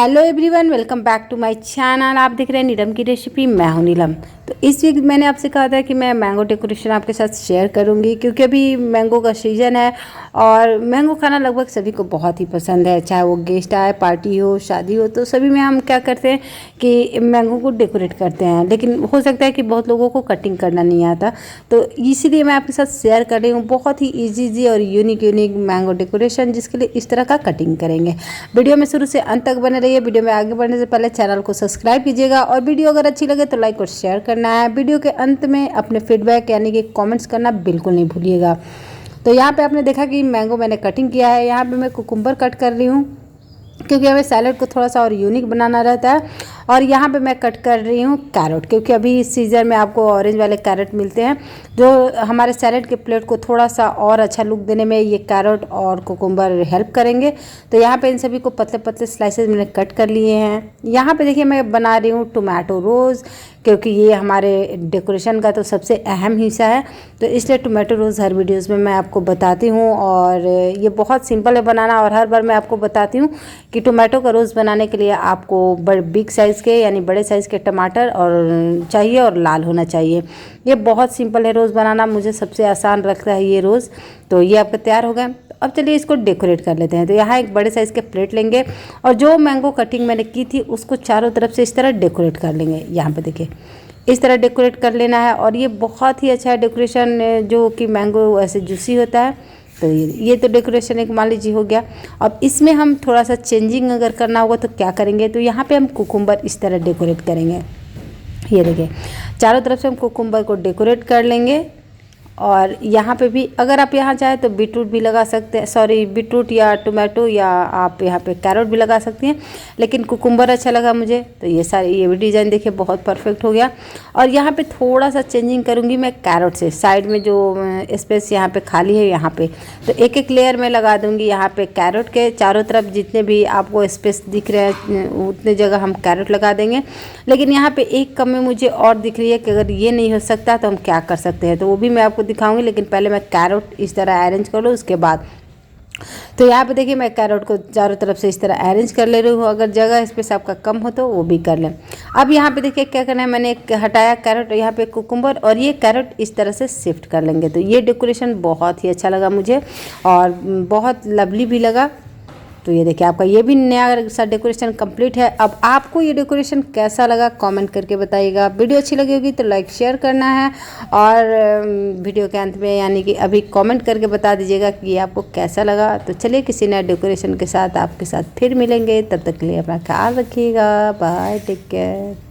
Hello everyone, welcome back to my channel. आप देख रहे हैं नीलम की रेसिपी। मैं हूं नीलम। तो इस वीक मैंने आपसे कहा था कि मैं मैंगो डेकोरेशन आपके साथ शेयर करूंगी, क्योंकि अभी मैंगो का सीज़न है और मैंगो खाना लगभग सभी को बहुत ही पसंद है। चाहे वो गेस्ट आए, पार्टी हो, शादी हो, तो सभी में हम क्या करते हैं कि मैंगो को डेकोरेट करते हैं। लेकिन हो सकता है कि बहुत लोगों को कटिंग करना नहीं आता, तो इसीलिए मैं आपके साथ शेयर कर रही हूँ बहुत ही ईजी और यूनिक मैंगो डेकोरेशन, जिसके लिए इस तरह का कटिंग करेंगे। वीडियो में शुरू से अंत तक बने रहिए। वीडियो में आगे बढ़ने से पहले चैनल को सब्सक्राइब कीजिएगा और वीडियो अगर अच्छी लगे तो लाइक और शेयर करना है। वीडियो के अंत में अपने फीडबैक यानी कि कमेंट्स करना बिल्कुल नहीं भूलिएगा। तो यहाँ पे आपने देखा कि मैंगो मैंने कटिंग किया है। यहाँ पे मैं कुकुम्बर कट कर रही हूँ, क्योंकि हमें सैलड को थोड़ा सा और यूनिक बनाना रहता है। और यहाँ पे मैं कट कर रही हूँ कैरेट, क्योंकि अभी इस सीज़न में आपको ऑरेंज वाले कैरेट मिलते हैं, जो हमारे सैलड के प्लेट को थोड़ा सा और अच्छा लुक देने में ये कैरेट और कुकुम्बर हेल्प करेंगे। तो यहाँ पे इन सभी को पतले पतले स्लाइसेस मैंने कट कर लिए हैं। यहाँ पे देखिए मैं बना रही हूँ टोमेटो रोज़, क्योंकि ये हमारे डेकोरेशन का तो सबसे अहम हिस्सा है। तो इसलिए टोमेटो रोज़ हर वीडियोस में मैं आपको बताती हूँ, और ये बहुत सिंपल है बनाना। और हर बार मैं आपको बताती हूँ कि टोमेटो का रोज़ बनाने के लिए आपको बिग साइज़ के यानी बड़े साइज़ के टमाटर और चाहिए, और लाल होना चाहिए। ये बहुत सिंपल है रोज़ बनाना, मुझे सबसे आसान लगता है ये रोज़। तो ये आपका तैयार हो गया। अब चलिए इसको डेकोरेट कर लेते हैं। तो यहाँ एक बड़े साइज़ के प्लेट लेंगे और जो मैंगो कटिंग मैंने की थी उसको चारों तरफ से इस तरह डेकोरेट कर लेंगे। यहाँ पे देखिए इस तरह डेकोरेट कर लेना है। और ये बहुत ही अच्छा है डेकोरेशन, जो कि मैंगो ऐसे जूसी होता है। तो ये तो डेकोरेशन एक मान लीजिए हो गया। अब इसमें हम थोड़ा सा चेंजिंग अगर करना होगा तो क्या करेंगे, तो यहाँ पे हम कुकुम्बर इस तरह डेकोरेट करेंगे। ये देखिए चारों तरफ से हम कुकुम्बर को डेकोरेट कर लेंगे। और यहाँ पे भी अगर आप यहाँ चाहें तो बीटरूट भी लगा सकते हैं, सॉरी बीटरूट या टोमेटो, या आप यहाँ पे कैरेट भी लगा सकती हैं, लेकिन कुकुम्बर अच्छा लगा मुझे। तो ये भी डिज़ाइन देखिए बहुत परफेक्ट हो गया। और यहाँ पे थोड़ा सा चेंजिंग करूँगी मैं कैरेट से। साइड में जो स्पेस यहाँ पे खाली है, यहाँ पे तो एक एक लेयर में लगा दूँगी। यहाँ पे कैरेट के चारों तरफ जितने भी आपको स्पेस दिख रहे हैं उतने जगह हम कैरेट लगा देंगे। लेकिन यहाँ पे एक कमी मुझे और दिख रही है कि अगर ये नहीं हो सकता तो हम क्या कर सकते हैं, तो वो भी मैं आपको दिखाऊंगी। लेकिन पहले मैं कैरेट इस तरह अरेंज कर लूँ उसके बाद। तो यहाँ पे देखिए मैं कैरेट को चारों तरफ से इस तरह अरेंज कर ले रही हूँ। अगर जगह स्पेस आपका कम हो तो वो भी कर लें। अब यहाँ पे देखिए क्या करना है, मैंने एक हटाया कैरेट, यहाँ पे कुकुम्बर, और ये कैरेट इस तरह से शिफ्ट कर लेंगे। तो ये डेकोरेशन बहुत ही अच्छा लगा मुझे और बहुत लवली भी लगा। तो ये देखिए आपका ये भी नया सा डेकोरेशन कंप्लीट है। अब आपको ये डेकोरेशन कैसा लगा कमेंट करके बताइएगा। वीडियो अच्छी लगी होगी तो लाइक शेयर करना है, और वीडियो के अंत में यानी कि अभी कमेंट करके बता दीजिएगा कि ये आपको कैसा लगा। तो चलिए किसी नए डेकोरेशन के साथ आपके साथ फिर मिलेंगे। तब तक के लिए अपना ख्याल रखिएगा। Bye, take care.